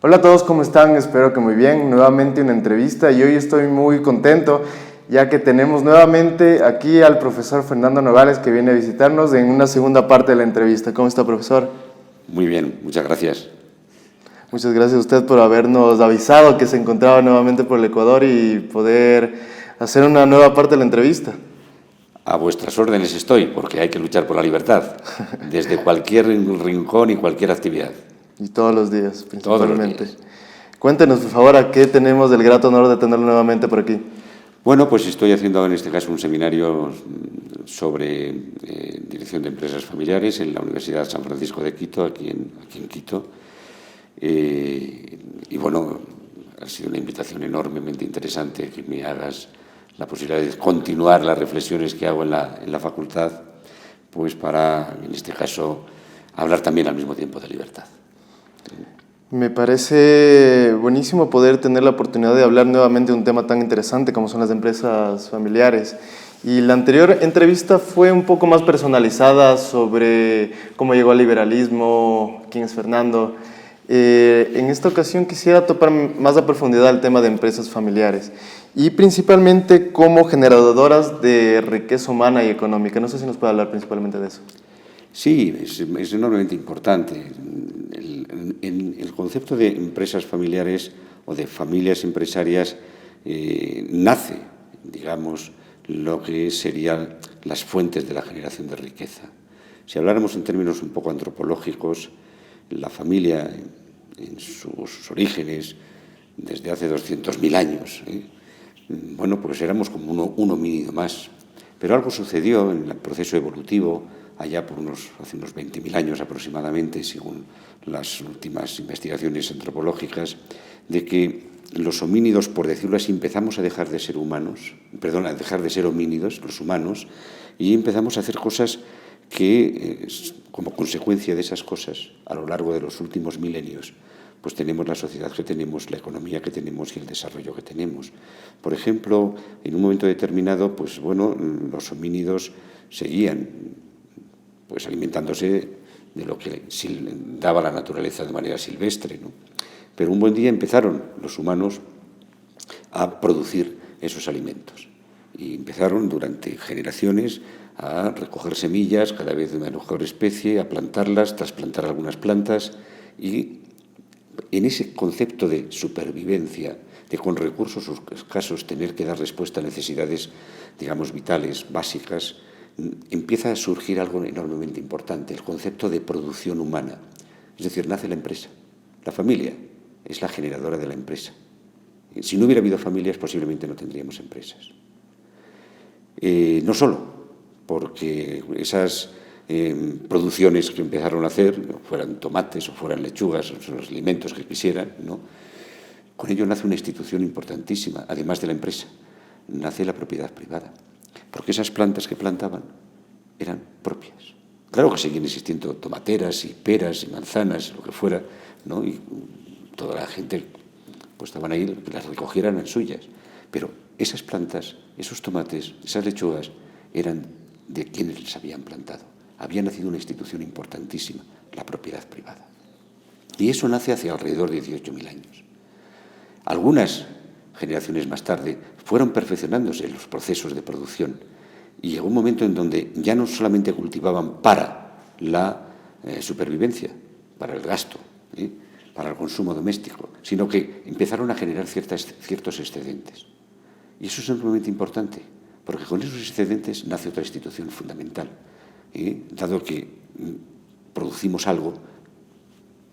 Hola a todos, ¿cómo están? Espero que muy bien. Nuevamente una entrevista y hoy estoy muy contento ya que tenemos nuevamente aquí al profesor Fernando Nogales que viene a visitarnos en una segunda parte de la entrevista. ¿Cómo está, profesor? Muy bien, muchas gracias. Muchas gracias a usted por habernos avisado que se encontraba nuevamente por el Ecuador y poder hacer una nueva parte de la entrevista. A vuestras órdenes estoy, porque hay que luchar por la libertad, desde cualquier rincón y cualquier actividad. Y todos los días, principalmente. Todos los días. Cuéntenos, por favor, ¿a qué tenemos el grato honor de tenerlo nuevamente por aquí? Bueno, pues estoy haciendo en este caso un seminario sobre dirección de empresas familiares en la Universidad San Francisco de Quito, aquí en Quito. Y bueno, ha sido una invitación enormemente interesante que me hagas la posibilidad de continuar las reflexiones que hago en la facultad, pues para, en este caso, hablar también al mismo tiempo de libertad. Me parece buenísimo poder tener la oportunidad de hablar nuevamente de un tema tan interesante como son las empresas familiares. Y la anterior entrevista fue un poco más personalizada sobre cómo llegó al liberalismo, quién es Fernando. En esta ocasión quisiera topar más a profundidad el tema de empresas familiares y principalmente como generadoras de riqueza humana y económica. No sé si nos puede hablar principalmente de eso. Sí, es enormemente importante. El concepto de empresas familiares o de familias empresarias nace, digamos, lo que serían las fuentes de la generación de riqueza. Si habláramos en términos un poco antropológicos, la familia en sus orígenes, desde hace 200.000 años, bueno, pues éramos como un homínido más. Pero algo sucedió en el proceso evolutivo allá por hace unos 20.000 años aproximadamente, según las últimas investigaciones antropológicas, de que los homínidos, por decirlo así, empezamos a dejar de ser humanos, a dejar de ser homínidos, los humanos, y empezamos a hacer cosas que, como consecuencia de esas cosas, a lo largo de los últimos milenios, pues tenemos la sociedad que tenemos, la economía que tenemos y el desarrollo que tenemos. Por ejemplo, en un momento determinado, pues bueno, los homínidos seguían pues alimentándose de lo que daba la naturaleza de manera silvestre, ¿no? Pero un buen día empezaron los humanos a producir esos alimentos y empezaron durante generaciones a recoger semillas cada vez de una mejor especie, a plantarlas, trasplantar algunas plantas y en ese concepto de supervivencia, de con recursos escasos tener que dar respuesta a necesidades, digamos, vitales, básicas, empieza a surgir algo enormemente importante, el concepto de producción humana. Es decir, nace la empresa. La familia es la generadora de la empresa. Si no hubiera habido familias, posiblemente no tendríamos empresas. No solo porque esas producciones que empezaron a hacer, fueran tomates o fueran lechugas, o los alimentos que quisieran, ¿no? Con ello nace una institución importantísima, además de la empresa. Nace la propiedad privada. Porque esas plantas que plantaban eran propias. Claro que seguían existiendo tomateras y peras y manzanas, lo que fuera, ¿no? Y toda la gente pues estaban ahí, que las recogieran eran suyas. Pero esas plantas, esos tomates, esas lechugas, eran de quienes les habían plantado. Había nacido una institución importantísima, la propiedad privada. Y eso nace hace alrededor de 18.000 años. Algunas generaciones más tarde fueron perfeccionándose los procesos de producción y llegó un momento en donde ya no solamente cultivaban para la supervivencia, para el gasto, para el consumo doméstico, sino que empezaron a generar ciertos excedentes. Y eso es enormemente importante, porque con esos excedentes nace otra institución fundamental, dado que producimos algo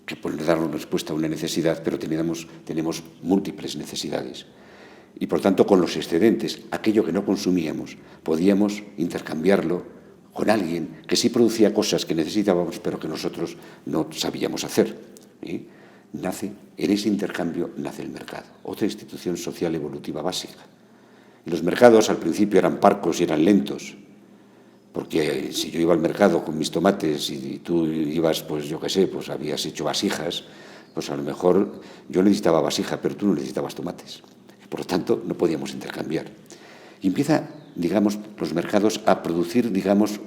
que puede dar respuesta a una necesidad, pero tenemos múltiples necesidades. Y, por tanto, con los excedentes, aquello que no consumíamos, podíamos intercambiarlo con alguien que sí producía cosas que necesitábamos, pero que nosotros no sabíamos hacer. En ese intercambio nace el mercado, otra institución social evolutiva básica. Y los mercados al principio eran parcos y eran lentos, porque si yo iba al mercado con mis tomates y tú ibas, pues yo qué sé, pues habías hecho vasijas, pues a lo mejor yo necesitaba vasija, pero tú no necesitabas tomates. Por lo tanto, no podíamos intercambiar. Y empieza, digamos, los mercados a producir, digamos,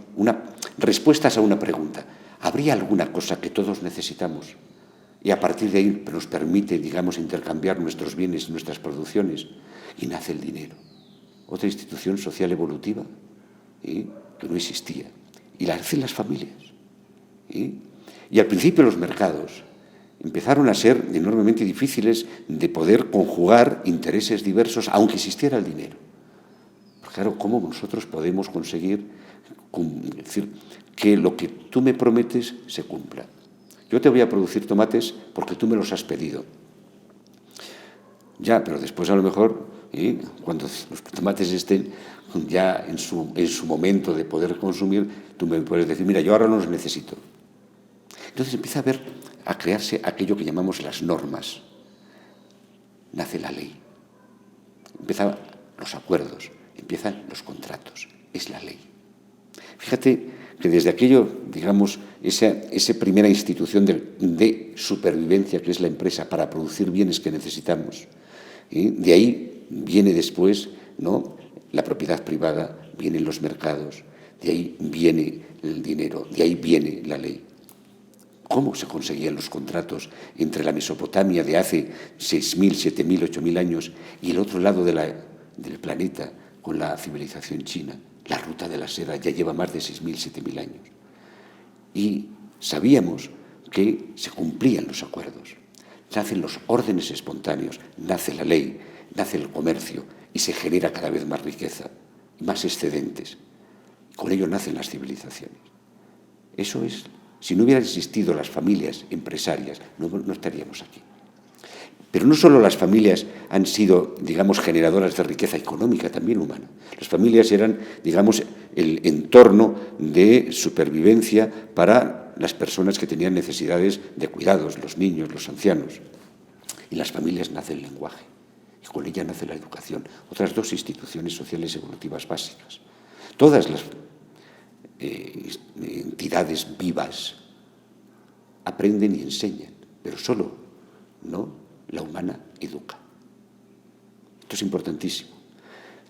respuestas a una pregunta. ¿Habría alguna cosa que todos necesitamos? Y a partir de ahí nos permite, digamos, intercambiar nuestros bienes y nuestras producciones. Y nace el dinero. Otra institución social evolutiva que no existía. Y la hacen las familias. Y al principio los mercados empezaron a ser enormemente difíciles de poder conjugar intereses diversos, aunque existiera el dinero. Pero claro, ¿cómo nosotros podemos conseguir decir, que lo que tú me prometes se cumpla? Yo te voy a producir tomates porque tú me los has pedido. Ya, pero después a lo mejor, cuando los tomates estén ya en su momento de poder consumir, tú me puedes decir, mira, yo ahora no los necesito. Entonces empieza a crearse aquello que llamamos las normas. Nace la ley. Empiezan los acuerdos, empiezan los contratos. Es la ley. Fíjate que desde aquello, digamos, esa primera institución de supervivencia que es la empresa para producir bienes que necesitamos, de ahí viene después, ¿no?, la propiedad privada, vienen los mercados, de ahí viene el dinero, de ahí viene la ley. ¿Cómo se conseguían los contratos entre la Mesopotamia de hace 6.000, 7.000, 8.000 años y el otro lado del planeta con la civilización china? La ruta de la seda ya lleva más de 6.000, 7.000 años. Y sabíamos que se cumplían los acuerdos. Nacen los órdenes espontáneos, nace la ley, nace el comercio y se genera cada vez más riqueza, más excedentes. Con ello nacen las civilizaciones. Eso es, si no hubieran existido las familias empresarias, no estaríamos aquí. Pero no solo las familias han sido, digamos, generadoras de riqueza económica, también humana. Las familias eran, digamos, el entorno de supervivencia para las personas que tenían necesidades de cuidados, los niños, los ancianos. Y las familias nace el lenguaje, y con ella nace la educación. Otras dos instituciones sociales evolutivas básicas. Todas las entidades vivas aprenden y enseñan, pero solo, ¿no?, la humana educa. Esto es importantísimo.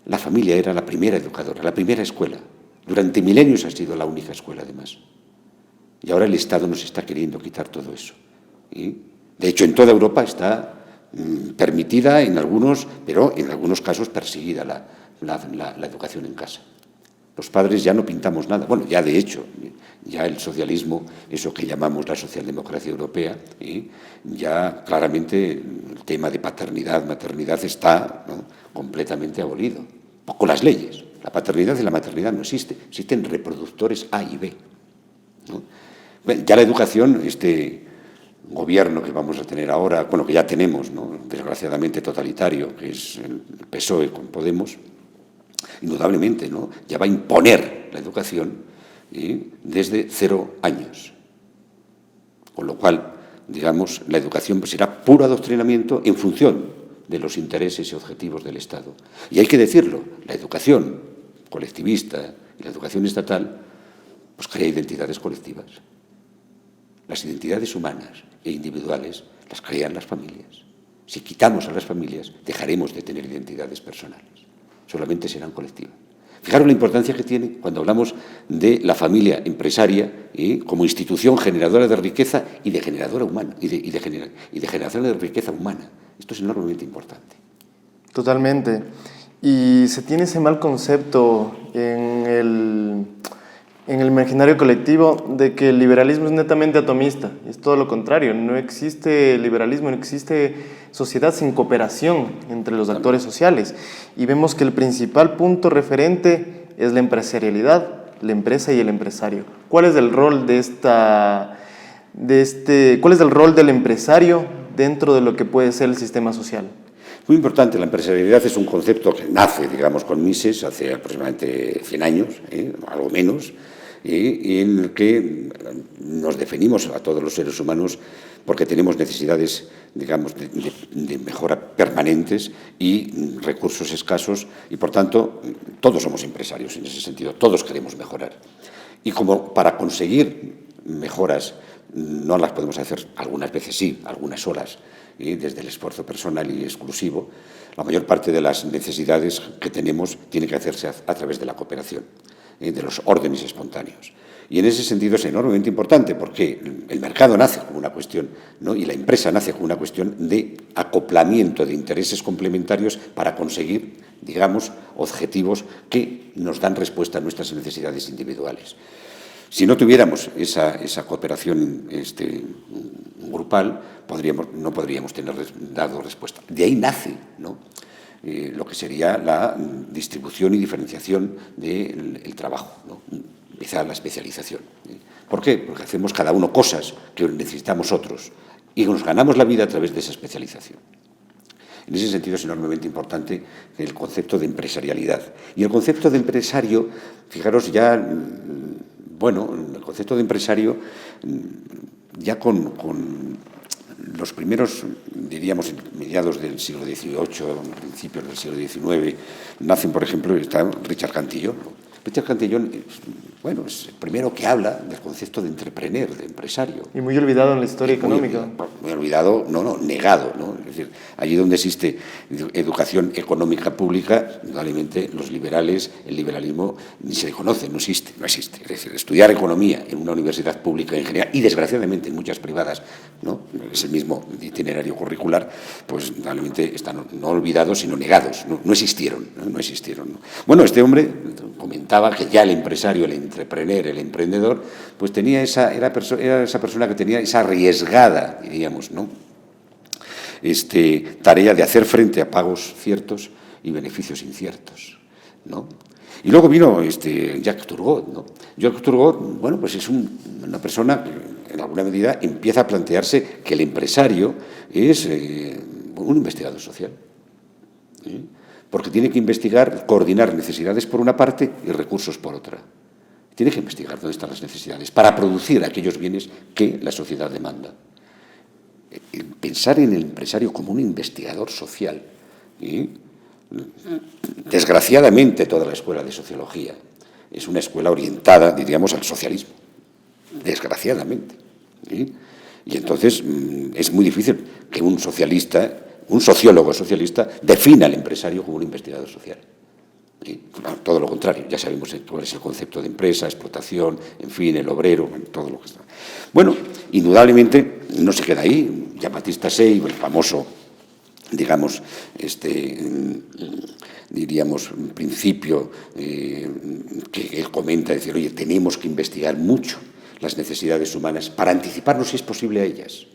La familia era la primera educadora, la primera escuela. Durante milenios ha sido la única escuela, además. Y ahora el Estado nos está queriendo quitar todo eso. De hecho, en toda Europa está permitida en algunos, pero en algunos casos perseguida la educación en casa. Los padres ya no pintamos nada. Bueno, ya de hecho, ya el socialismo, eso que llamamos la socialdemocracia europea, ya claramente el tema de paternidad, maternidad está, ¿no?, completamente abolido. Con las leyes. La paternidad y la maternidad no existe. Existen reproductores A y B, ¿no? Bueno, ya la educación, este gobierno que vamos a tener ahora, bueno, que ya tenemos, ¿no?, desgraciadamente totalitario, que es el PSOE con Podemos, indudablemente, ¿no?, ya va a imponer la educación desde 0 años. Con lo cual, digamos, la educación será puro adoctrinamiento en función de los intereses y objetivos del Estado. Y hay que decirlo, la educación colectivista y la educación estatal pues crea identidades colectivas. Las identidades humanas e individuales las crean las familias. Si quitamos a las familias, dejaremos de tener identidades personales. Solamente serán colectivas. Fijaros la importancia que tiene cuando hablamos de la familia empresaria como institución generadora de riqueza y de generadora humana y de generación de riqueza humana. Esto es enormemente importante. Totalmente. Y se tiene ese mal concepto en el imaginario colectivo de que el liberalismo es netamente atomista. Es todo lo contrario. No existe liberalismo, no existe sociedad sin cooperación entre los actores sociales. Y vemos que el principal punto referente es la empresarialidad, la empresa y el empresario. ¿Cuál es el rol cuál es el rol del empresario dentro de lo que puede ser el sistema social? Muy importante, la empresarialidad es un concepto que nace, digamos, con Mises hace aproximadamente 100 años, algo menos, y en el que nos definimos a todos los seres humanos porque tenemos necesidades, digamos, de mejora permanentes y recursos escasos y, por tanto, todos somos empresarios en ese sentido, todos queremos mejorar. Y como para conseguir mejoras no las podemos hacer, algunas veces sí, algunas horas, desde el esfuerzo personal y exclusivo. La mayor parte de las necesidades que tenemos tiene que hacerse a través de la cooperación, de los órdenes espontáneos. Y en ese sentido es enormemente importante porque el mercado nace como una cuestión, ¿no?, y la empresa nace como una cuestión de acoplamiento de intereses complementarios para conseguir, digamos, objetivos que nos dan respuesta a nuestras necesidades individuales. Si no tuviéramos esa cooperación grupal, no podríamos tener dado respuesta. De ahí nace, ¿no?, lo que sería la distribución y diferenciación del trabajo, ¿no?, quizá la especialización. ¿Por qué? Porque hacemos cada uno cosas que necesitamos otros y nos ganamos la vida a través de esa especialización. En ese sentido es enormemente importante el concepto de empresarialidad. Y el concepto de empresario, fijaros ya, bueno, el concepto de empresario ya con los primeros, diríamos, mediados del siglo XVIII, principios del siglo XIX, nacen, por ejemplo, está Richard Cantillon, ¿no? Richard Cantillon, bueno, es el primero que habla del concepto de entrepreneur, de empresario. Y muy olvidado en la historia económica. Muy olvidado, negado, ¿no? Es decir, allí donde existe educación económica pública, indudablemente los liberales, el liberalismo ni se le conoce, no existe. Es decir, estudiar economía en una universidad pública en general y desgraciadamente en muchas privadas, ¿no?, es el mismo itinerario curricular, pues indudablemente están no olvidados, sino negados, no existieron. ¿No? Bueno, este hombre comentaba que ya el empresario, el entrepreneur, el emprendedor, pues era esa persona que tenía esa arriesgada, diríamos, ¿no?, tarea de hacer frente a pagos ciertos y beneficios inciertos, ¿no? Y luego vino Jacques Turgot, ¿no? Jacques Turgot, bueno, pues es una persona que en alguna medida empieza a plantearse que el empresario es un investigador social, ¿sí?, porque tiene que investigar, coordinar necesidades por una parte y recursos por otra. Tiene que investigar dónde están las necesidades para producir aquellos bienes que la sociedad demanda. Pensar en el empresario como un investigador social, ¿sí?, desgraciadamente toda la escuela de sociología es una escuela orientada, diríamos, al socialismo, desgraciadamente, ¿sí? Y entonces es muy difícil que un sociólogo socialista defina al empresario como un investigador social. ¿Sí? Todo lo contrario, ya sabemos cuál es el concepto de empresa, explotación, en fin, el obrero, todo lo que está. Bueno, indudablemente no se queda ahí. Jean-Baptiste Say, el famoso, digamos, diríamos, principio que él comenta, decir, oye, tenemos que investigar mucho las necesidades humanas para anticiparnos, si es posible, a ellas.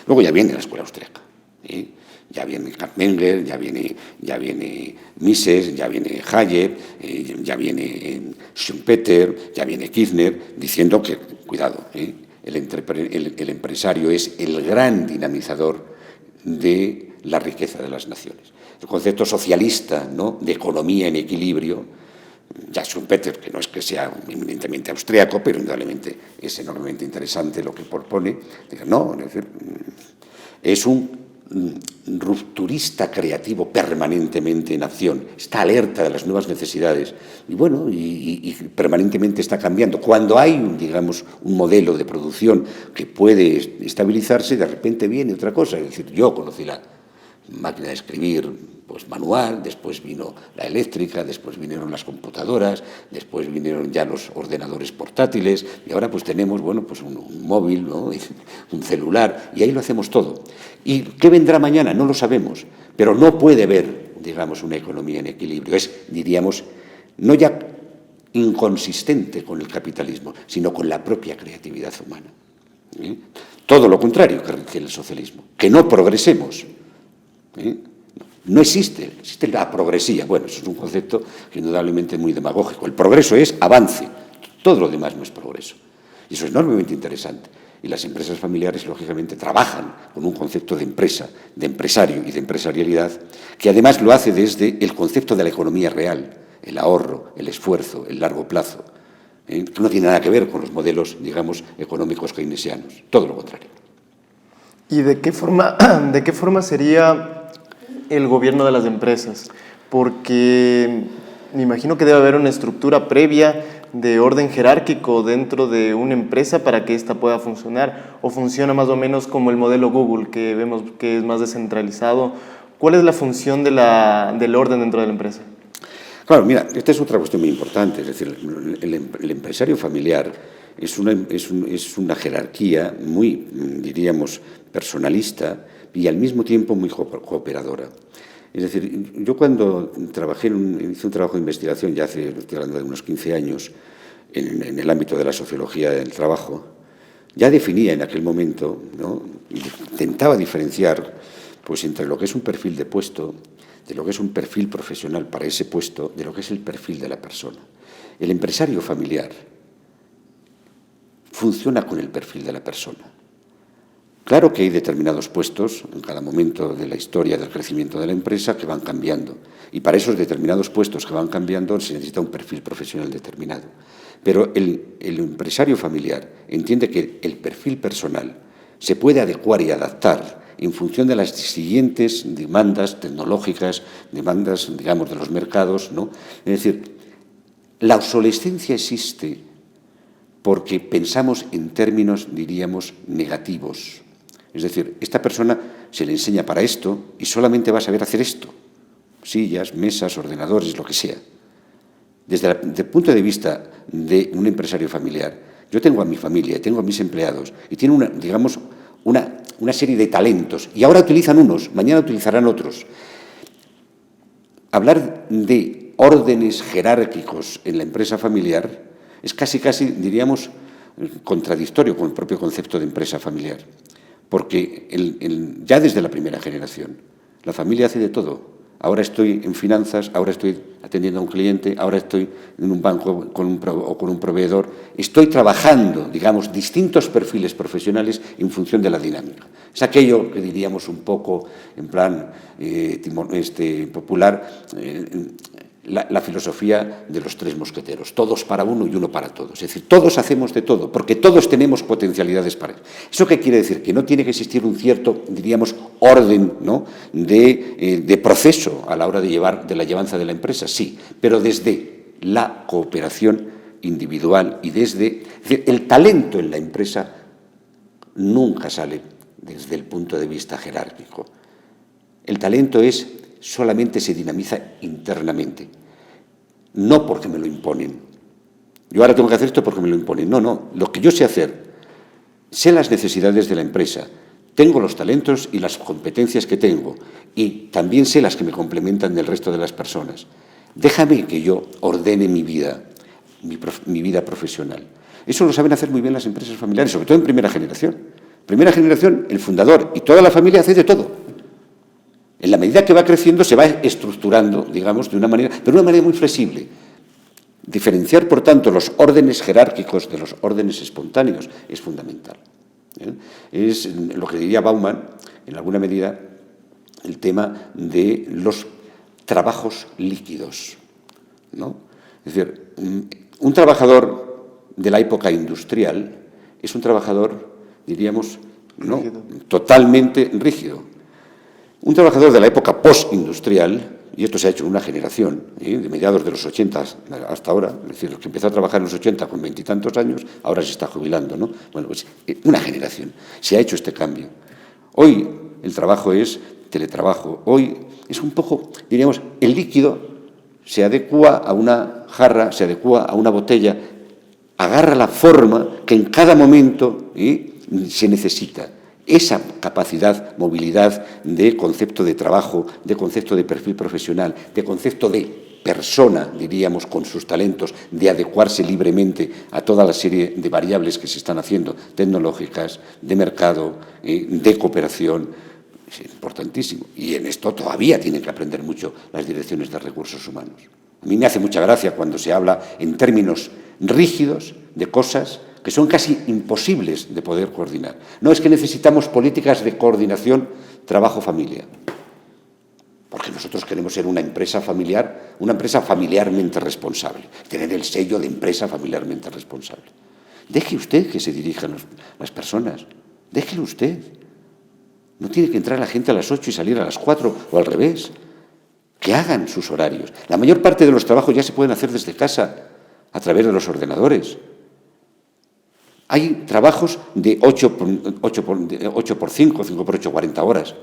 Luego ya viene la escuela austríaca, ¿sí? Ya viene Karl Menger, ya viene Mises, ya viene Hayek, ya viene Schumpeter, ya viene Kirchner, diciendo que, cuidado, el empresario es el gran dinamizador de la riqueza de las naciones. El concepto socialista, ¿no?, de economía en equilibrio, ya Schumpeter, que no es que sea eminentemente austríaco, pero indudablemente es enormemente interesante lo que propone, no, es decir, es un rupturista creativo permanentemente en acción, está alerta de las nuevas necesidades y bueno, y permanentemente está cambiando. Cuando hay, digamos, un modelo de producción que puede estabilizarse, de repente viene otra cosa. Es decir, yo conocí la máquina de escribir pues manual, después vino la eléctrica, después vinieron las computadoras, después vinieron ya los ordenadores portátiles y ahora pues tenemos, bueno, pues un móvil, ¿no?, un celular, y ahí lo hacemos todo. ¿Y qué vendrá mañana? No lo sabemos, pero no puede haber, digamos, una economía en equilibrio. Es, diríamos, no ya inconsistente con el capitalismo, sino con la propia creatividad humana. Todo lo contrario que el socialismo, que no progresemos. No existe la progresía. Bueno, eso es un concepto que indudablemente es muy demagógico. El progreso es avance, todo lo demás no es progreso. Y eso es enormemente interesante. Y las empresas familiares, lógicamente, trabajan con un concepto de empresa, de empresario y de empresarialidad, que además lo hace desde el concepto de la economía real, el ahorro, el esfuerzo, el largo plazo, que no tiene nada que ver con los modelos, digamos, económicos keynesianos, todo lo contrario. ¿Y de qué forma sería el gobierno de las empresas? Porque me imagino que debe haber una estructura previa de orden jerárquico dentro de una empresa para que ésta pueda funcionar? ¿O funciona más o menos como el modelo Google, que vemos que es más descentralizado? ¿Cuál es la función del orden dentro de la empresa? Claro, mira, esta es otra cuestión muy importante. Es decir, el empresario familiar es una jerarquía muy, diríamos, personalista y al mismo tiempo muy cooperadora. Es decir, yo cuando hice un trabajo de investigación, ya estoy hablando de unos 15 años, en el ámbito de la sociología del trabajo, ya definía en aquel momento, ¿no?, intentaba diferenciar pues, entre lo que es un perfil de puesto, de lo que es un perfil profesional para ese puesto, de lo que es el perfil de la persona. El empresario familiar funciona con el perfil de la persona. Claro que hay determinados puestos en cada momento de la historia del crecimiento de la empresa que van cambiando, y para esos determinados puestos que van cambiando se necesita un perfil profesional determinado. Pero el empresario familiar entiende que el perfil personal se puede adecuar y adaptar en función de las siguientes demandas tecnológicas, demandas, digamos, de los mercados, ¿no? Es decir, la obsolescencia existe porque pensamos en términos, diríamos, negativos. Es decir, esta persona se le enseña para esto y solamente va a saber hacer esto. Sillas, mesas, ordenadores, lo que sea. Desde el punto de vista de un empresario familiar, yo tengo a mi familia, tengo a mis empleados y tiene una serie de talentos y ahora utilizan unos, mañana utilizarán otros. Hablar de órdenes jerárquicos en la empresa familiar es casi, diríamos, contradictorio con el propio concepto de empresa familiar. Porque ya desde la primera generación, la familia hace de todo. Ahora estoy en finanzas, ahora estoy atendiendo a un cliente, ahora estoy en un banco con un proveedor. Estoy trabajando, digamos, distintos perfiles profesionales en función de la dinámica. Es aquello que diríamos un poco en plan popular, la filosofía de los tres mosqueteros, todos para uno y uno para todos. Es decir, todos hacemos de todo, porque todos tenemos potencialidades para eso. ¿Eso qué quiere decir? Que no tiene que existir un cierto, diríamos, orden, ¿no?, de proceso a la hora de la llevanza de la empresa, sí, pero desde la cooperación individual y desde... Es decir, el talento en la empresa nunca sale desde el punto de vista jerárquico. El talento solamente se dinamiza internamente, no porque me lo imponen. Yo ahora tengo que hacer esto porque me lo imponen. No, lo que yo sé hacer, sé las necesidades de la empresa, tengo los talentos y las competencias que tengo y también sé las que me complementan del resto de las personas. Déjame que yo ordene mi vida profesional. Eso lo saben hacer muy bien las empresas familiares, sobre todo en primera generación. Primera generación, el fundador y toda la familia hace de todo. En la medida que va creciendo se va estructurando, digamos, pero de una manera muy flexible. Diferenciar, por tanto, los órdenes jerárquicos de los órdenes espontáneos es fundamental. Es lo que diría Bauman, en alguna medida, el tema de los trabajos líquidos, ¿no? Es decir, un trabajador de la época industrial es un trabajador, diríamos, ¿no?, totalmente rígido. Un trabajador de la época postindustrial, y esto se ha hecho en una generación, de mediados de los 80 hasta ahora, es decir, los que empezó a trabajar en los 80 con 20 y tantos años, ahora se está jubilando, ¿no? Bueno, pues una generación. Se ha hecho este cambio. Hoy el trabajo es teletrabajo. Hoy es un poco, diríamos, el líquido se adecua a una jarra, se adecua a una botella, agarra la forma que en cada momento se necesita. Esa capacidad, movilidad de concepto de trabajo, de concepto de perfil profesional, de concepto de persona, diríamos, con sus talentos, de adecuarse libremente a toda la serie de variables que se están haciendo, tecnológicas, de mercado, de cooperación, es importantísimo. Y en esto todavía tienen que aprender mucho las direcciones de recursos humanos. A mí me hace mucha gracia cuando se habla en términos rígidos de cosas que son casi imposibles de poder coordinar. No, es que necesitamos políticas de coordinación trabajo-familia. Porque nosotros queremos ser una empresa familiarmente responsable, tener el sello de empresa familiarmente responsable. Deje usted que se dirijan las personas, déjelo usted. No tiene que entrar la gente a las 8 y salir a las 4 o al revés. Que hagan sus horarios. La mayor parte de los trabajos ya se pueden hacer desde casa. a través de los ordenadores. Hay trabajos de 8 por 5, 5 por 8, 40 horas.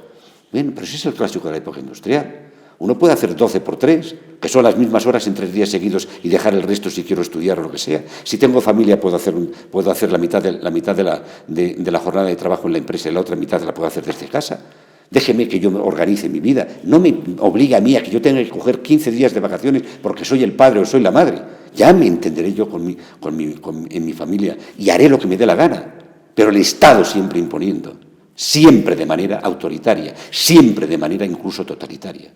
Bien, pero ese es el clásico de la época industrial. Uno puede hacer 12 por 3, que son las mismas horas en 3 días seguidos y dejar el resto si quiero estudiar o lo que sea. Si tengo familia puedo hacer la mitad de la jornada de trabajo en la empresa y la otra mitad la puedo hacer desde casa. Déjeme que yo organice mi vida. No me obligue a mí a que yo tenga que coger 15 días de vacaciones porque soy el padre o soy la madre. Ya me entenderé yo en mi familia y haré lo que me dé la gana. Pero el Estado siempre imponiendo, siempre de manera autoritaria, siempre de manera incluso totalitaria.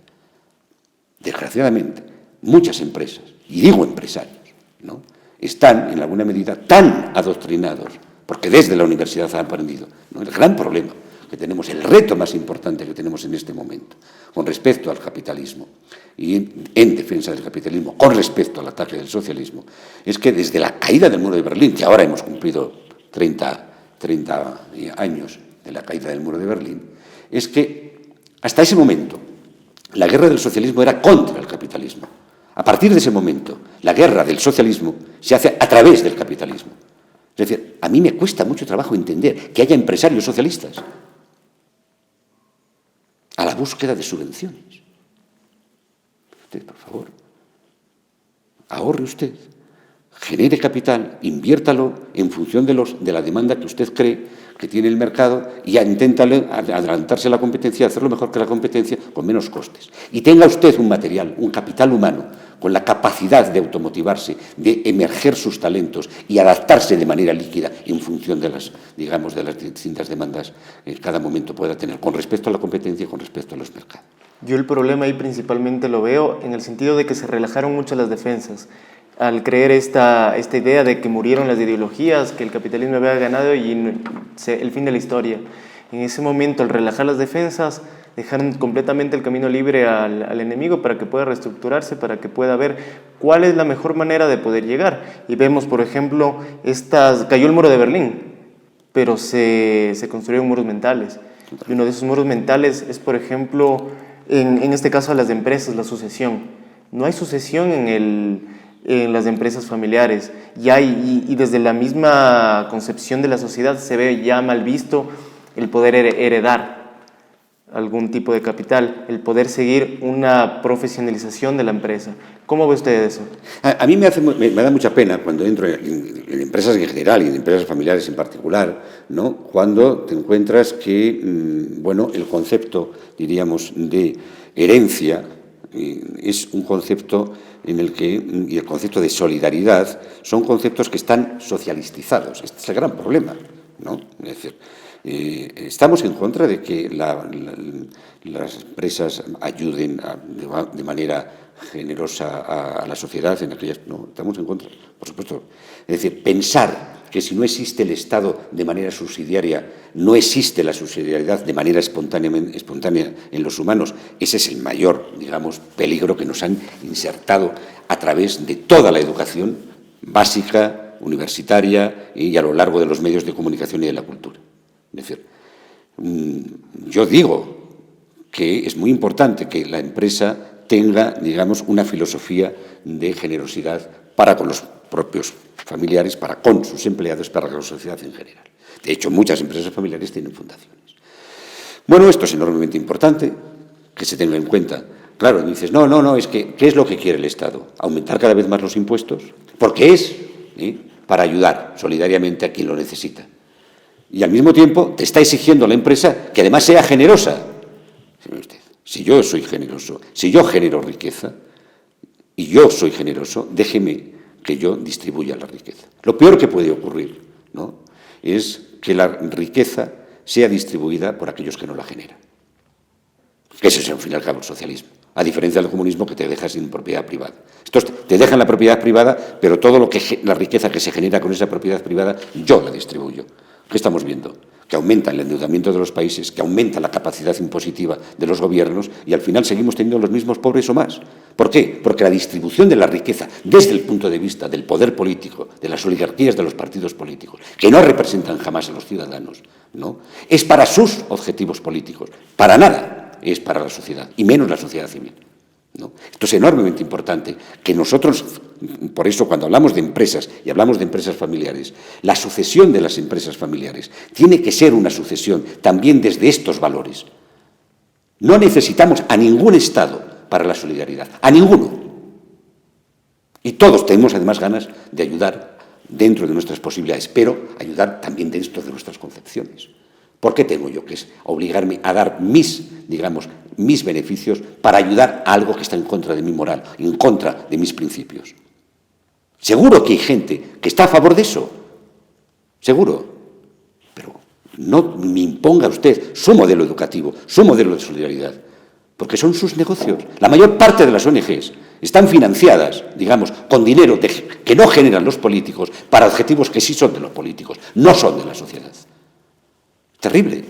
Desgraciadamente, muchas empresas, y digo empresarios, ¿no?, están en alguna medida tan adoctrinados, porque desde la universidad han aprendido, ¿no?, el gran problema que tenemos, el reto más importante que tenemos en este momento, con respecto al capitalismo y en defensa del capitalismo, con respecto al ataque del socialismo, es que desde la caída del muro de Berlín, que ahora hemos cumplido 30 años de la caída del muro de Berlín, es que hasta ese momento la guerra del socialismo era contra el capitalismo. A partir de ese momento, la guerra del socialismo se hace a través del capitalismo. Es decir, a mí me cuesta mucho trabajo entender que haya empresarios socialistas a la búsqueda de subvenciones. Usted, por favor, ahorre usted, genere capital, inviértalo en función de la demanda que usted cree que tiene el mercado y inténtale adelantarse a la competencia, hacerlo mejor que la competencia con menos costes. Y tenga usted un material, un capital humano, con la capacidad de automotivarse, de emerger sus talentos y adaptarse de manera líquida en función de las distintas demandas que cada momento pueda tener con respecto a la competencia y con respecto a los mercados. Yo el problema ahí principalmente lo veo en el sentido de que se relajaron mucho las defensas. Al creer esta idea de que murieron las ideologías, que el capitalismo había ganado y el fin de la historia. En ese momento, al relajar las defensas, dejaron completamente el camino libre al enemigo para que pueda reestructurarse, para que pueda ver cuál es la mejor manera de poder llegar. Y vemos, por ejemplo, cayó el muro de Berlín, pero se construyeron muros mentales. Y uno de esos muros mentales es, por ejemplo, en este caso a las empresas, la sucesión. No hay sucesión en las empresas familiares y desde la misma concepción de la sociedad se ve ya mal visto el poder heredar algún tipo de capital, el poder seguir una profesionalización de la empresa. ¿Cómo ve usted eso? A mí me da mucha pena cuando entro en empresas en general y en empresas familiares en particular, ¿no?, cuando te encuentras que el concepto, diríamos, de herencia es un concepto en el que, y el concepto de solidaridad, son conceptos que están socialistizados. Este es el gran problema, ¿no? Es decir, estamos en contra de que las empresas ayuden de manera generosa a la sociedad en aquellas. No, estamos en contra, por supuesto. Es decir, pensar que si no existe el Estado de manera subsidiaria, no existe la subsidiariedad de manera espontánea en los humanos, ese es el mayor, digamos, peligro que nos han insertado a través de toda la educación básica, universitaria y a lo largo de los medios de comunicación y de la cultura. Es decir, yo digo que es muy importante que la empresa tenga, digamos, una filosofía de generosidad para con los propios familiares, para con sus empleados, para con la sociedad en general. De hecho, muchas empresas familiares tienen fundaciones. Bueno, esto es enormemente importante, que se tenga en cuenta. Claro, dices, no, es que, ¿qué es lo que quiere el Estado? ¿Aumentar cada vez más los impuestos? Porque es para ayudar solidariamente a quien lo necesita. Y al mismo tiempo te está exigiendo a la empresa que además sea generosa. Señor usted, si yo soy generoso, si yo genero riqueza y yo soy generoso, déjeme que yo distribuya la riqueza. Lo peor que puede ocurrir, ¿no?, es que la riqueza sea distribuida por aquellos que no la generan. Que ese es, al fin y al cabo, el socialismo. A diferencia del comunismo, que te deja sin propiedad privada. Estos te dejan la propiedad privada, pero todo la riqueza que se genera con esa propiedad privada, yo la distribuyo. ¿Qué estamos viendo? Que aumenta el endeudamiento de los países, que aumenta la capacidad impositiva de los gobiernos y al final seguimos teniendo los mismos pobres o más. ¿Por qué? Porque la distribución de la riqueza desde el punto de vista del poder político, de las oligarquías de los partidos políticos, que no representan jamás a los ciudadanos, ¿no?, es para sus objetivos políticos. Para nada es para la sociedad, y menos la sociedad civil. ¿no? Esto es enormemente importante, que nosotros, por eso cuando hablamos de empresas y hablamos de empresas familiares, la sucesión de las empresas familiares tiene que ser una sucesión también desde estos valores. No necesitamos a ningún Estado para la solidaridad, a ninguno. Y todos tenemos además ganas de ayudar dentro de nuestras posibilidades, pero ayudar también dentro de nuestras concepciones. ¿Por qué tengo yo que obligarme a dar mis beneficios para ayudar a algo que está en contra de mi moral, en contra de mis principios? Seguro que hay gente que está a favor de eso, seguro, pero no me imponga usted su modelo educativo, su modelo de solidaridad, porque son sus negocios. La mayor parte de las ONGs están financiadas, digamos, con dinero que no generan los políticos para objetivos que sí son de los políticos, no son de la sociedad. Terrible.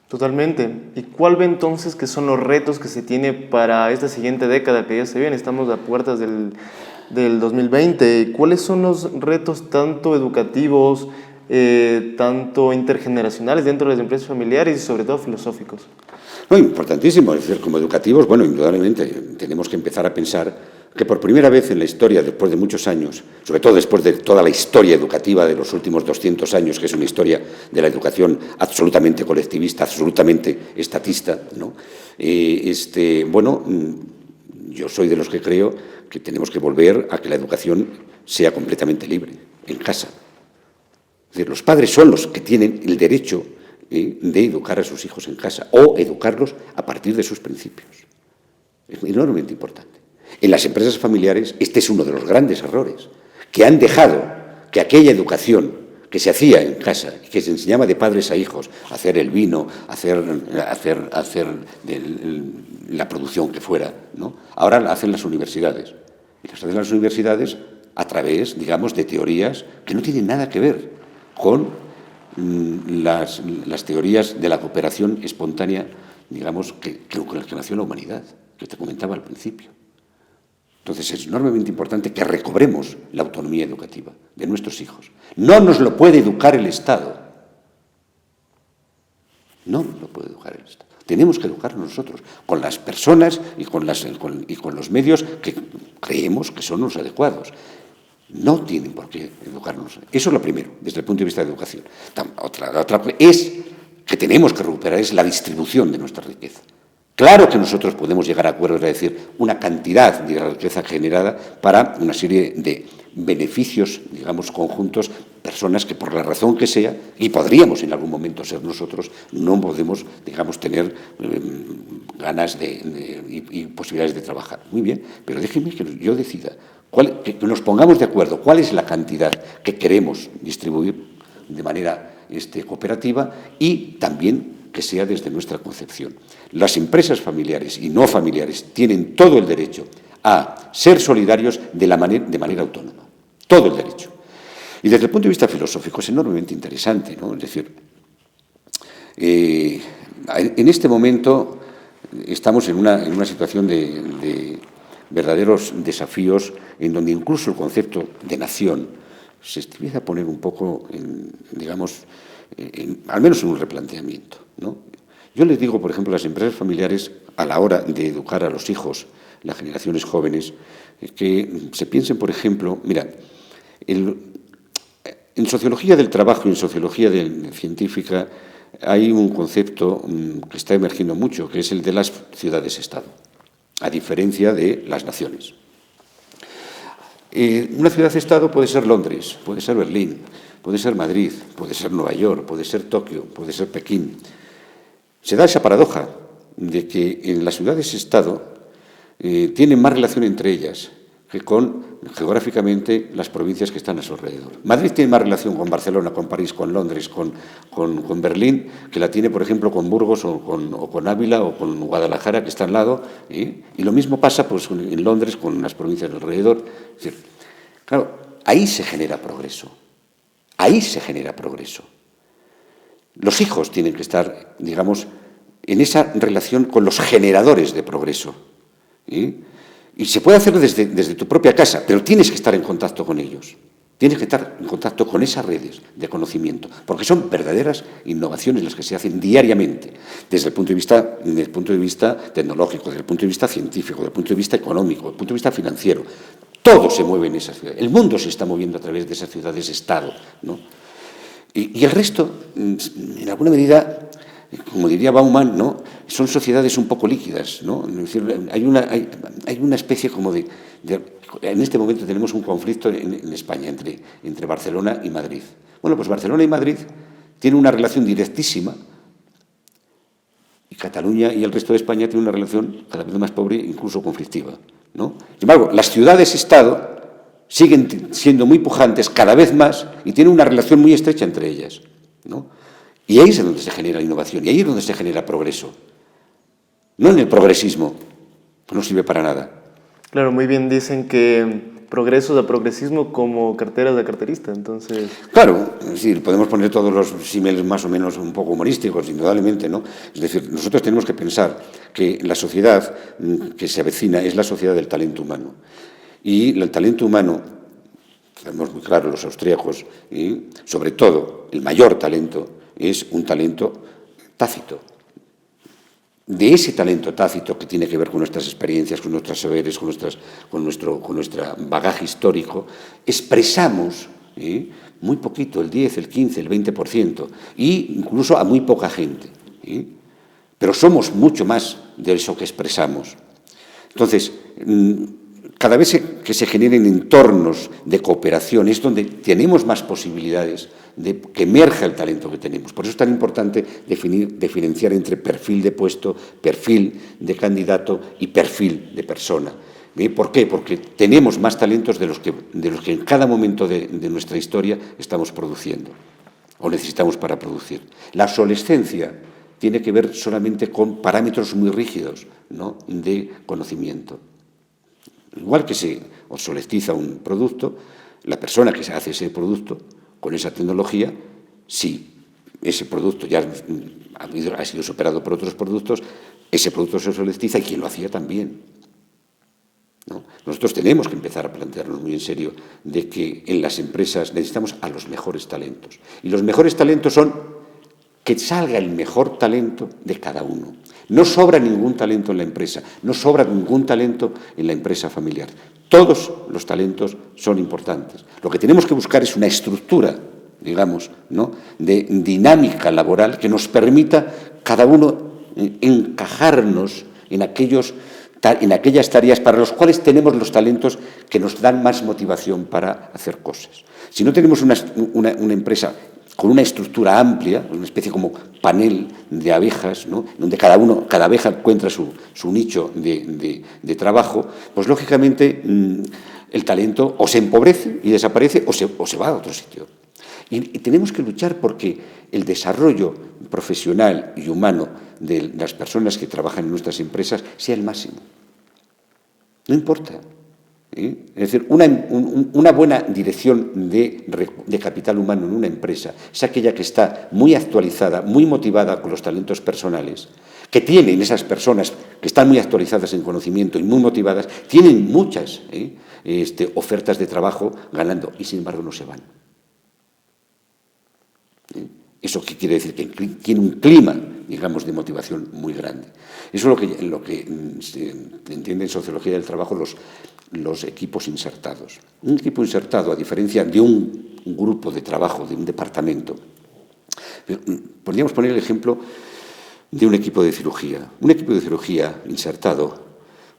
Totalmente. ¿Y cuál ve entonces que son los retos que se tiene para esta siguiente década que ya se viene? Estamos a puertas del 2020. ¿Cuáles son los retos tanto educativos, tanto intergeneracionales dentro de las empresas familiares y sobre todo filosóficos? No, importantísimo. Es decir, como educativos, bueno, indudablemente tenemos que empezar a pensar que por primera vez en la historia, después de muchos años, sobre todo después de toda la historia educativa de los últimos 200 años, que es una historia de la educación absolutamente colectivista, absolutamente estatista, ¿no? Bueno, yo soy de los que creo que tenemos que volver a que la educación sea completamente libre, en casa. Es decir, los padres son los que tienen el derecho de educar a sus hijos en casa o educarlos a partir de sus principios. Es enormemente importante. En las empresas familiares este es uno de los grandes errores, que han dejado que aquella educación que se hacía en casa y que se enseñaba de padres a hijos, a hacer el vino, a hacer la producción que fuera, ¿no? Ahora la hacen las universidades. Y las hacen las universidades a través, digamos, de teorías que no tienen nada que ver con las teorías de la cooperación espontánea, digamos, con las que nació la humanidad, que te comentaba al principio. Entonces es enormemente importante que recobremos la autonomía educativa de nuestros hijos. No nos lo puede educar el Estado. No nos lo puede educar el Estado. Tenemos que educarnos nosotros, con las personas y con los medios que creemos que son los adecuados. No tienen por qué educarnos. Eso es lo primero, desde el punto de vista de educación. La otra es que tenemos que recuperar es la distribución de nuestra riqueza. Claro que nosotros podemos llegar a acuerdos, es decir, una cantidad de riqueza generada para una serie de beneficios, digamos, conjuntos, personas que por la razón que sea, y podríamos en algún momento ser nosotros, no podemos, digamos, tener ganas y posibilidades de trabajar. Muy bien, pero déjenme que yo decida, que nos pongamos de acuerdo cuál es la cantidad que queremos distribuir de manera cooperativa y también que sea desde nuestra concepción. Las empresas familiares y no familiares tienen todo el derecho a ser solidarios de manera autónoma. Todo el derecho. Y desde el punto de vista filosófico es enormemente interesante, ¿no? Es decir, en este momento estamos en una situación de verdaderos desafíos en donde incluso el concepto de nación se empieza a poner un poco, al menos en un replanteamiento, ¿no? Yo les digo, por ejemplo, a las empresas familiares, a la hora de educar a los hijos, las generaciones jóvenes, que se piensen, por ejemplo, mira, en sociología del trabajo y en sociología científica hay un concepto que está emergiendo mucho, que es el de las ciudades-estado, a diferencia de las naciones. Una ciudad-estado puede ser Londres, puede ser Berlín, puede ser Madrid, puede ser Nueva York, puede ser Tokio, puede ser Pekín. Se da esa paradoja de que en las ciudades-estado tienen más relación entre ellas que con, geográficamente, las provincias que están a su alrededor. Madrid tiene más relación con Barcelona, con París, con Londres, con Berlín, que la tiene, por ejemplo, con Burgos o con Ávila o con Guadalajara, que está al lado, y lo mismo pasa pues, en Londres con las provincias de alrededor. Es decir, claro, ahí se genera progreso. Ahí se genera progreso. Los hijos tienen que estar, digamos, en esa relación con los generadores de progreso. Y se puede hacer desde tu propia casa, pero tienes que estar en contacto con ellos. Tienes que estar en contacto con esas redes de conocimiento, porque son verdaderas innovaciones las que se hacen diariamente, desde el punto de vista tecnológico, desde el punto de vista científico, desde el punto de vista económico, desde el punto de vista financiero. Todo se mueve en esas ciudades. El mundo se está moviendo a través de esas ciudades-estado, ¿no? Y el resto, en alguna medida, como diría Bauman, ¿no?, son sociedades un poco líquidas, ¿no? Es decir, hay una especie como de... En este momento tenemos un conflicto en España entre Barcelona y Madrid. Bueno, pues Barcelona y Madrid tienen una relación directísima y Cataluña y el resto de España tienen una relación cada vez más pobre, incluso conflictiva, ¿no? Sin embargo, las ciudades-estado siguen siendo muy pujantes cada vez más y tienen una relación muy estrecha entre ellas, ¿no? Y ahí es donde se genera innovación y ahí es donde se genera progreso. No en el progresismo, que no sirve para nada. Claro, muy bien dicen que progreso da progresismo como cartera de carterista, entonces... Claro, es decir, podemos poner todos los símiles más o menos un poco humorísticos, indudablemente, ¿no? Es decir, nosotros tenemos que pensar que la sociedad que se avecina es la sociedad del talento humano. Y el talento humano, sabemos muy claro los austríacos, y sobre todo el mayor talento es un talento tácito. De ese talento tácito que tiene que ver con nuestras experiencias, con nuestros saberes, con nuestro bagaje histórico, expresamos muy poquito, el 10, el 15, el 20%, e incluso a muy poca gente. Pero somos mucho más de eso que expresamos. Entonces, cada vez que se generen entornos de cooperación es donde tenemos más posibilidades de que emerja el talento que tenemos. Por eso es tan importante diferenciar entre perfil de puesto, perfil de candidato y perfil de persona. ¿Por qué? Porque tenemos más talentos de los que en cada momento de nuestra historia estamos produciendo o necesitamos para producir. La obsolescencia tiene que ver solamente con parámetros muy rígidos, ¿no?, de conocimiento. Igual que se obsoletiza un producto, la persona que se hace ese producto con esa tecnología, si ese producto ya ha sido superado por otros productos, ese producto se obsoletiza y quien lo hacía también, ¿no? Nosotros tenemos que empezar a plantearnos muy en serio de que en las empresas necesitamos a los mejores talentos. Y los mejores talentos son que salga el mejor talento de cada uno. No sobra ningún talento en la empresa, no sobra ningún talento en la empresa familiar. Todos los talentos son importantes. Lo que tenemos que buscar es una estructura, digamos, ¿no?, de dinámica laboral que nos permita cada uno encajarnos en aquellas tareas para las cuales tenemos los talentos que nos dan más motivación para hacer cosas. Si no tenemos una empresa con una estructura amplia, una especie como panel de abejas, ¿no?, donde cada abeja encuentra su nicho de trabajo, pues lógicamente el talento o se empobrece y desaparece o se va a otro sitio. Y tenemos que luchar porque el desarrollo profesional y humano de las personas que trabajan en nuestras empresas sea el máximo. No importa. Es decir, una buena dirección de capital humano en una empresa es aquella que está muy actualizada, muy motivada con los talentos personales, que tienen esas personas que están muy actualizadas en conocimiento y muy motivadas, tienen muchas ofertas de trabajo ganando y sin embargo no se van. ¿Eso qué quiere decir? Que tiene un clima, digamos, de motivación muy grande. Eso es lo que se entiende en sociología del trabajo los equipos insertados. Un equipo insertado, a diferencia de un grupo de trabajo, de un departamento, podríamos poner el ejemplo de un equipo de cirugía. Un equipo de cirugía insertado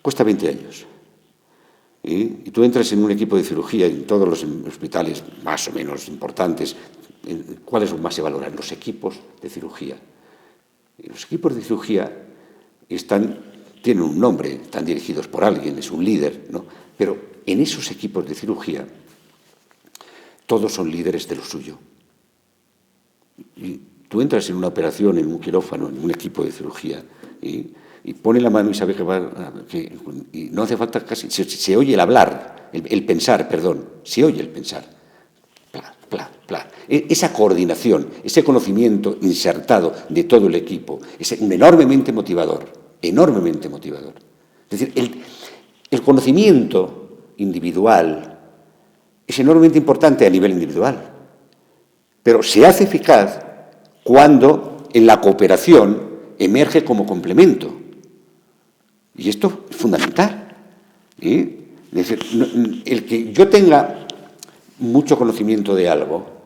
cuesta 20 años. Y tú entras en un equipo de cirugía en todos los hospitales más o menos importantes. ¿Cuáles más se valoran? Los equipos de cirugía. Y los equipos de cirugía tienen un nombre, están dirigidos por alguien, es un líder, ¿no? Pero en esos equipos de cirugía todos son líderes de lo suyo. Y tú entras en una operación, en un quirófano, en un equipo de cirugía, y pone la mano y sabe y no hace falta casi, se oye el hablar, el pensar, se oye el pensar. Esa coordinación, ese conocimiento insertado de todo el equipo es enormemente motivador. Es decir, el conocimiento individual es enormemente importante a nivel individual, pero se hace eficaz cuando en la cooperación emerge como complemento. Y esto es fundamental. Es decir, el que yo tenga mucho conocimiento de algo,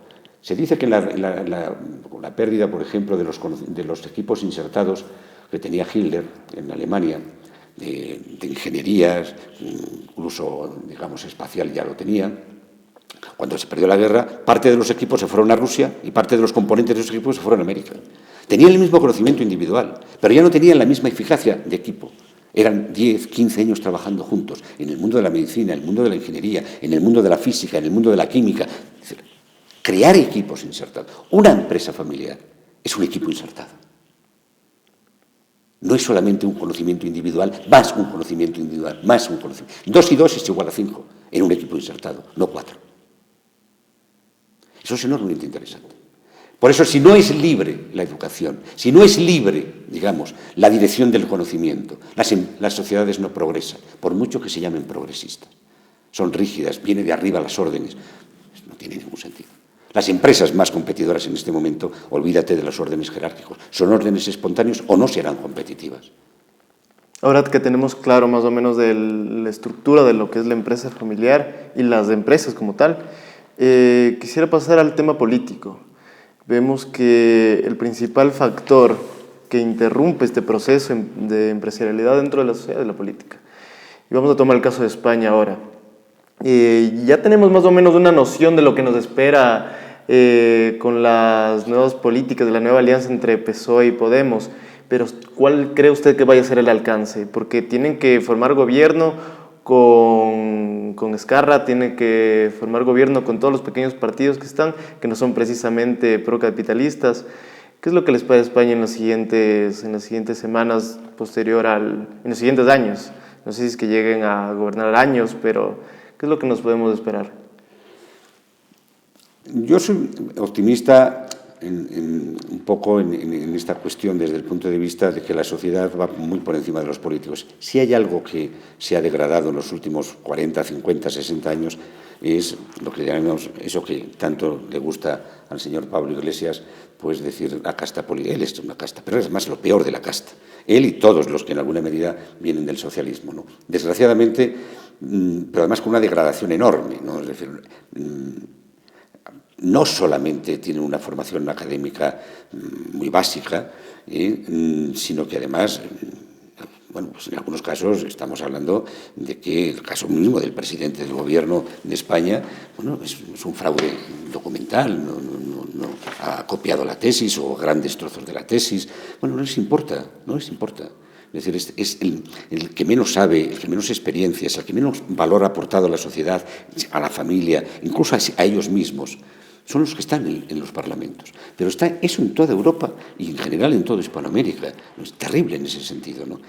se dice que la pérdida, por ejemplo, de los equipos insertados que tenía Hitler en Alemania, de ingenierías, incluso, digamos, espacial ya lo tenía. Cuando se perdió la guerra, parte de los equipos se fueron a Rusia y parte de los componentes de esos equipos se fueron a América. Tenían el mismo conocimiento individual, pero ya no tenían la misma eficacia de equipo. Eran 10, 15 años trabajando juntos en el mundo de la medicina, en el mundo de la ingeniería, en el mundo de la física, en el mundo de la química. Es decir, crear equipos insertados. Una empresa familiar es un equipo insertado. No es solamente un conocimiento individual, más un conocimiento individual, más un conocimiento. 2 y 2 es igual a 5 en un equipo insertado, no 4. Eso es enormemente interesante. Por eso, si no es libre la educación, si no es libre, digamos, la dirección del conocimiento, las sociedades no progresan, por mucho que se llamen progresistas. Son rígidas, viene de arriba las órdenes. No tiene ningún sentido. Las empresas más competidoras en este momento, olvídate de los órdenes jerárquicos, son órdenes espontáneos o no serán competitivas. Ahora que tenemos claro más o menos de la estructura de lo que es la empresa familiar y las empresas como tal, quisiera pasar al tema político. Vemos que el principal factor que interrumpe este proceso de empresarialidad dentro de la sociedad es la política. Y vamos a tomar el caso de España ahora. Ya tenemos más o menos una noción de lo que nos espera con las nuevas políticas de la nueva alianza entre PSOE y Podemos, pero ¿cuál cree usted que vaya a ser el alcance? Porque tienen que formar gobierno con Escarra, tienen que formar gobierno con todos los pequeños partidos que están, que no son precisamente procapitalistas. ¿Qué es lo que les espera a España en las siguientes semanas en los siguientes años? No sé si es que lleguen a gobernar años, pero ¿qué es lo que nos podemos esperar? Yo soy optimista un poco en esta cuestión desde el punto de vista de que la sociedad va muy por encima de los políticos. Si hay algo que se ha degradado en los últimos 40, 50, 60 años, es lo que llamamos, eso que tanto le gusta al señor Pablo Iglesias, pues decir la casta política. Él es una casta, pero es más lo peor de la casta. Él y todos los que en alguna medida vienen del socialismo, ¿no? Desgraciadamente, pero además con una degradación enorme, ¿no? Es decir, no solamente tienen una formación académica muy básica, sino que además, bueno, pues en algunos casos estamos hablando de que el caso mismo del presidente del gobierno de España, bueno, es un fraude documental, no ha copiado la tesis o grandes trozos de la tesis. Bueno, no les importa. Es decir, es el que menos sabe, el que menos experiencias, el que menos valor ha aportado a la sociedad, a la familia, incluso a ellos mismos. Son los que están en los parlamentos. Pero está eso en toda Europa y en general en toda Hispanoamérica. Es terrible en ese sentido, ¿no?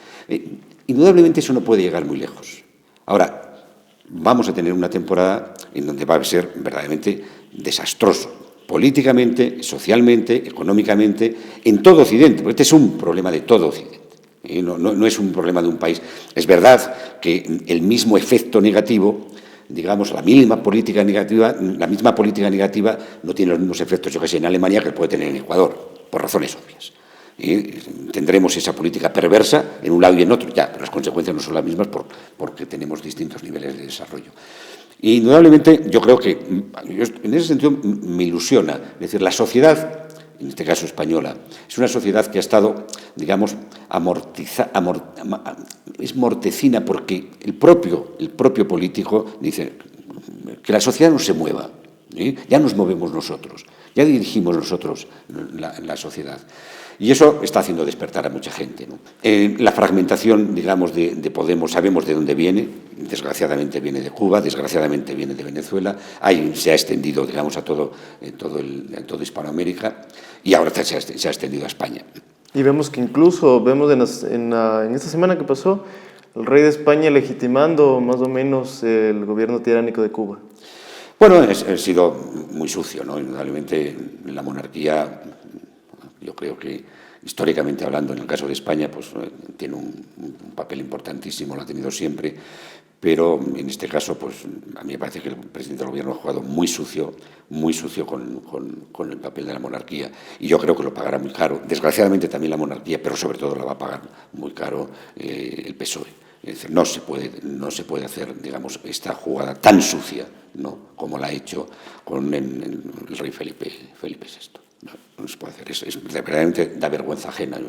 Indudablemente eso no puede llegar muy lejos. Ahora, vamos a tener una temporada en donde va a ser verdaderamente desastroso, políticamente, socialmente, económicamente, en todo Occidente, porque este es un problema de todo Occidente. No es un problema de un país. Es verdad que el mismo efecto negativo, digamos, la misma política negativa no tiene los mismos efectos, yo que sé, en Alemania que puede tener en Ecuador, por razones obvias. Tendremos esa política perversa en un lado y en otro, ya, pero las consecuencias no son las mismas porque tenemos distintos niveles de desarrollo. Y indudablemente yo creo que, en ese sentido, me ilusiona. Es decir, la sociedad, en este caso española, es una sociedad que ha estado, digamos, es mortecina porque el propio político dice que la sociedad no se mueva, ya nos movemos nosotros, ya dirigimos nosotros la sociedad. Y eso está haciendo despertar a mucha gente, ¿no? La fragmentación, digamos, de Podemos, sabemos de dónde viene, desgraciadamente viene de Cuba, desgraciadamente viene de Venezuela, se ha extendido, digamos, a toda Hispanoamérica y ahora se ha extendido a España. Y vemos que incluso, en esta semana que pasó, el rey de España legitimando más o menos el gobierno tiránico de Cuba. Bueno, ha sido muy sucio, ¿no? Indudablemente la monarquía, yo creo que históricamente hablando, en el caso de España, pues tiene un papel importantísimo, lo ha tenido siempre, pero en este caso, pues a mí me parece que el presidente del Gobierno ha jugado muy sucio con el papel de la monarquía, y yo creo que lo pagará muy caro. Desgraciadamente también la monarquía, pero sobre todo la va a pagar muy caro el PSOE. Es decir, no se puede hacer, digamos, esta jugada tan sucia, ¿no?, como la ha hecho con el rey Felipe VI. No se puede hacer eso, verdaderamente da vergüenza ajena.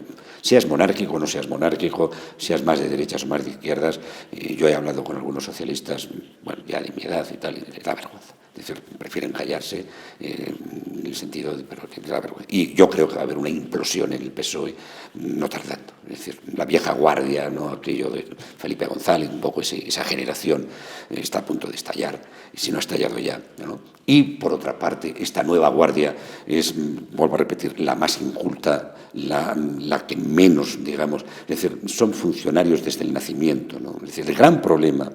Seas monárquico o no seas monárquico, seas más de derechas o más de izquierdas, yo he hablado con algunos socialistas, bueno, ya de mi edad y tal, y les da vergüenza. Es decir, prefieren callarse en el sentido de, pero les da vergüenza. Y yo creo que va a haber una implosión en el PSOE no tardando. Es decir, la vieja guardia, ¿no?, aquello de Felipe González, un poco esa generación está a punto de estallar, y si no ha estallado ya, ¿no? Y, por otra parte, esta nueva guardia es, vuelvo a repetir, la más inculta, la que menos, digamos, es decir, son funcionarios desde el nacimiento, ¿no? Es decir, el gran problema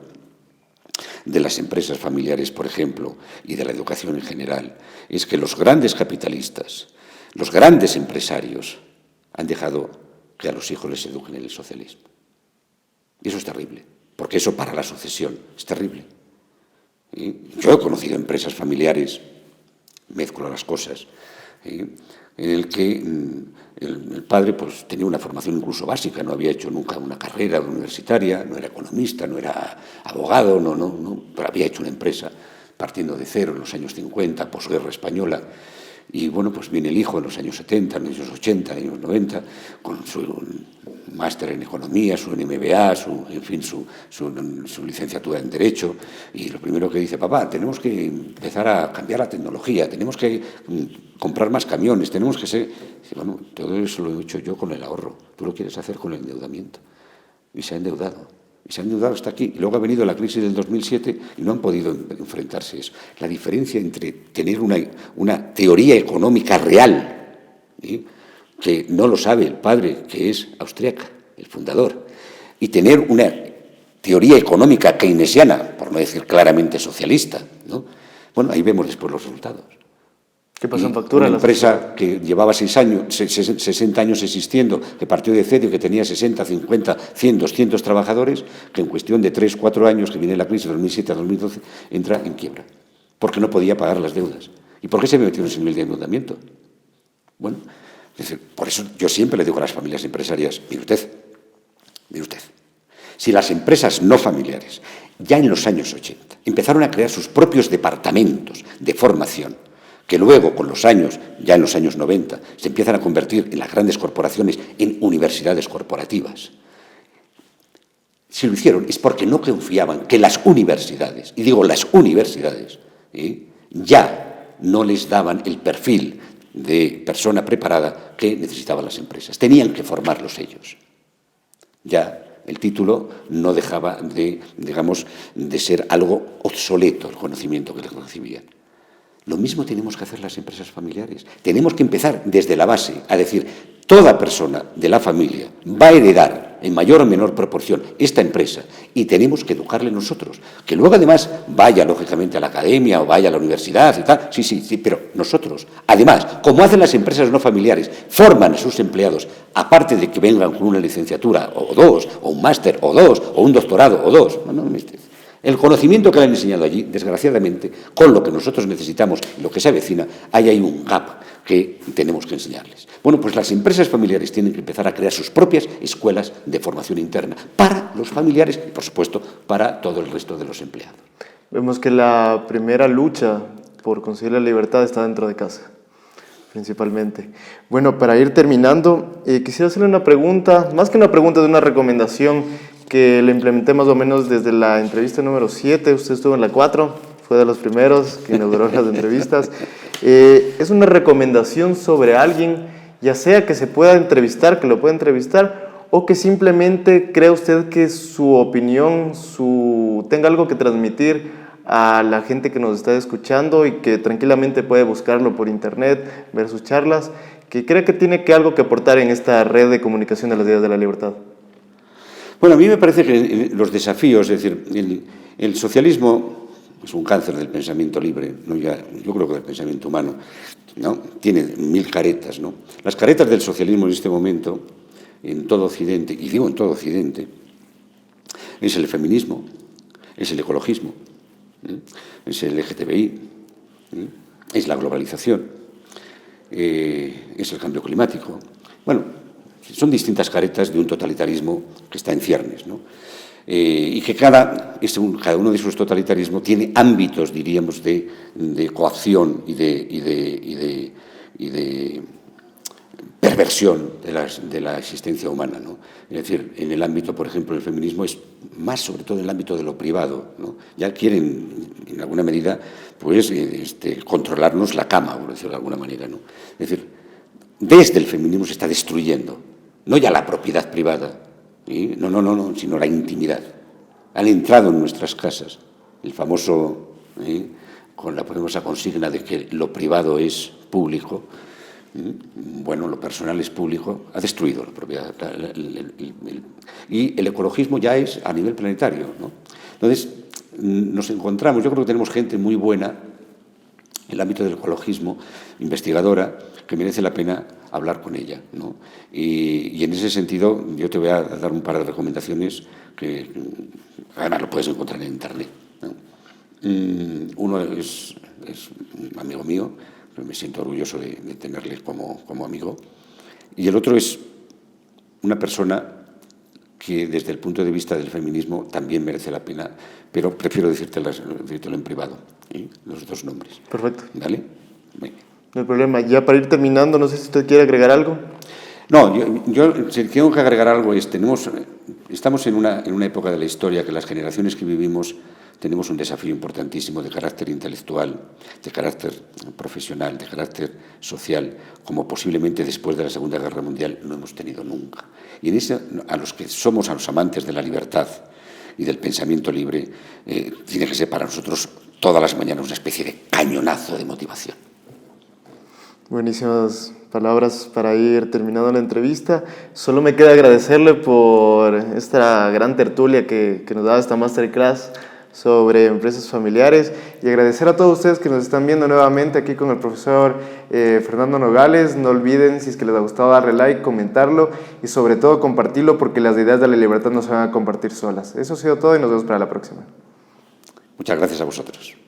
de las empresas familiares, por ejemplo, y de la educación en general, es que los grandes capitalistas, los grandes empresarios, han dejado que a los hijos les eduquen en el socialismo. Y eso es terrible, porque eso para la sucesión es terrible. Yo he conocido empresas familiares, mezclo las cosas, en el que el padre pues tenía una formación incluso básica, no había hecho nunca una carrera universitaria, no era economista, no era abogado, pero había hecho una empresa partiendo de cero en los años 50, posguerra española. Y bueno, pues viene el hijo en los años 70, en los años 80, en los años 90, con su máster en economía, su MBA, su licenciatura en Derecho, y lo primero que dice: papá, tenemos que empezar a cambiar la tecnología, tenemos que comprar más camiones, tenemos que ser... Dice, bueno, todo eso lo he hecho yo con el ahorro, tú lo quieres hacer con el endeudamiento. Y se ha endeudado. Y se han endeudado hasta aquí. Y luego ha venido la crisis del 2007 y no han podido enfrentarse a eso. La diferencia entre tener una teoría económica real, ¿sí?, que no lo sabe el padre, que es austríaca, el fundador, y tener una teoría económica keynesiana, por no decir claramente socialista, ¿no? Bueno, ahí vemos después los resultados. ¿Qué pasa en factura? Una empresa que llevaba 60 años existiendo, que partió de cero y que tenía 60, 50, 100, 200 trabajadores, que en cuestión de 3, 4 años, que viene la crisis de 2007 a 2012, entra en quiebra, porque no podía pagar las deudas. ¿Y por qué se metió en ese nivel de endeudamiento? Bueno, es decir, por eso yo siempre le digo a las familias empresarias: mire usted, si las empresas no familiares, ya en los años 80, empezaron a crear sus propios departamentos de formación, que luego, con los años, ya en los años 90, se empiezan a convertir en las grandes corporaciones en universidades corporativas. Si lo hicieron es porque no confiaban que las universidades, y digo las universidades, ya no les daban el perfil de persona preparada que necesitaban las empresas. Tenían que formarlos ellos. Ya el título no dejaba de, digamos, de ser algo obsoleto, el conocimiento que les recibían. Lo mismo tenemos que hacer las empresas familiares. Tenemos que empezar desde la base, a decir, toda persona de la familia va a heredar en mayor o menor proporción esta empresa y tenemos que educarle nosotros. Que luego además vaya lógicamente a la academia o vaya a la universidad y tal, sí, pero nosotros, además, como hacen las empresas no familiares, forman a sus empleados, aparte de que vengan con una licenciatura o dos, o un máster o dos, o un doctorado o dos. El conocimiento que le han enseñado allí, desgraciadamente, con lo que nosotros necesitamos y lo que se avecina, hay ahí un gap que tenemos que enseñarles. Bueno, pues las empresas familiares tienen que empezar a crear sus propias escuelas de formación interna para los familiares y, por supuesto, para todo el resto de los empleados. Vemos que la primera lucha por conseguir la libertad está dentro de casa, principalmente. Bueno, para ir terminando, quisiera hacerle una pregunta, más que una pregunta, de una recomendación que le implementé más o menos desde la entrevista número 7, usted estuvo en la 4, fue de los primeros que inauguró las entrevistas. Es una recomendación sobre alguien, ya sea que se pueda entrevistar, que lo pueda entrevistar, o que simplemente cree usted que su opinión, tenga algo que transmitir a la gente que nos está escuchando y que tranquilamente puede buscarlo por internet, ver sus charlas, que cree que tiene algo que aportar en esta red de comunicación de las ideas de la libertad. Bueno, a mí me parece que los desafíos, es decir, el socialismo es un cáncer del pensamiento libre, ¿no? Yo creo que del pensamiento humano, ¿no? Tiene 1000 caretas, ¿no? Las caretas del socialismo en este momento, en todo Occidente, y digo en todo Occidente, es el feminismo, es el ecologismo, es el LGTBI, es la globalización, es el cambio climático. Bueno, son distintas caretas de un totalitarismo que está en ciernes, ¿no? Y que cada uno de esos totalitarismos tiene ámbitos, diríamos, de coacción y de perversión de la existencia humana, ¿no? Es decir, en el ámbito, por ejemplo, del feminismo es más sobre todo en el ámbito de lo privado, ¿no? Ya quieren, en alguna medida, pues, controlarnos la cama, por decirlo de alguna manera, ¿no? Es decir, desde el feminismo se está destruyendo, no ya la propiedad privada, ¿sí? No, sino la intimidad. Han entrado en nuestras casas, el famoso, con la famosa consigna de que lo privado es público. Bueno, lo personal es público, ha destruido la propiedad. Y el ecologismo ya es a nivel planetario, ¿no? Entonces, nos encontramos, yo creo que tenemos gente muy buena en el ámbito del ecologismo, investigadora, que merece la pena hablar con ella, ¿no? Y en ese sentido, yo te voy a dar un par de recomendaciones que además lo puedes encontrar en Internet, ¿no? Uno es un amigo mío, me siento orgulloso de tenerle como amigo, y el otro es una persona que desde el punto de vista del feminismo también merece la pena, pero prefiero decírtelo en privado, los dos nombres. Perfecto. ¿Vale? Bien. No hay problema. Ya para ir terminando, no sé si usted quiere agregar algo. No, yo si tengo que agregar algo estamos en una época de la historia que las generaciones que vivimos tenemos un desafío importantísimo de carácter intelectual, de carácter profesional, de carácter social, como posiblemente después de la Segunda Guerra Mundial no hemos tenido nunca. Y en eso, a los amantes de la libertad y del pensamiento libre, tiene que ser para nosotros todas las mañanas una especie de cañonazo de motivación. Buenísimas palabras para ir terminando la entrevista. Solo me queda agradecerle por esta gran tertulia que nos da esta masterclass sobre empresas familiares y agradecer a todos ustedes que nos están viendo nuevamente aquí con el profesor Fernando Nogales. No olviden, si es que les ha gustado, darle like, comentarlo y sobre todo compartirlo, porque las ideas de la libertad no se van a compartir solas. Eso ha sido todo y nos vemos para la próxima. Muchas gracias a vosotros.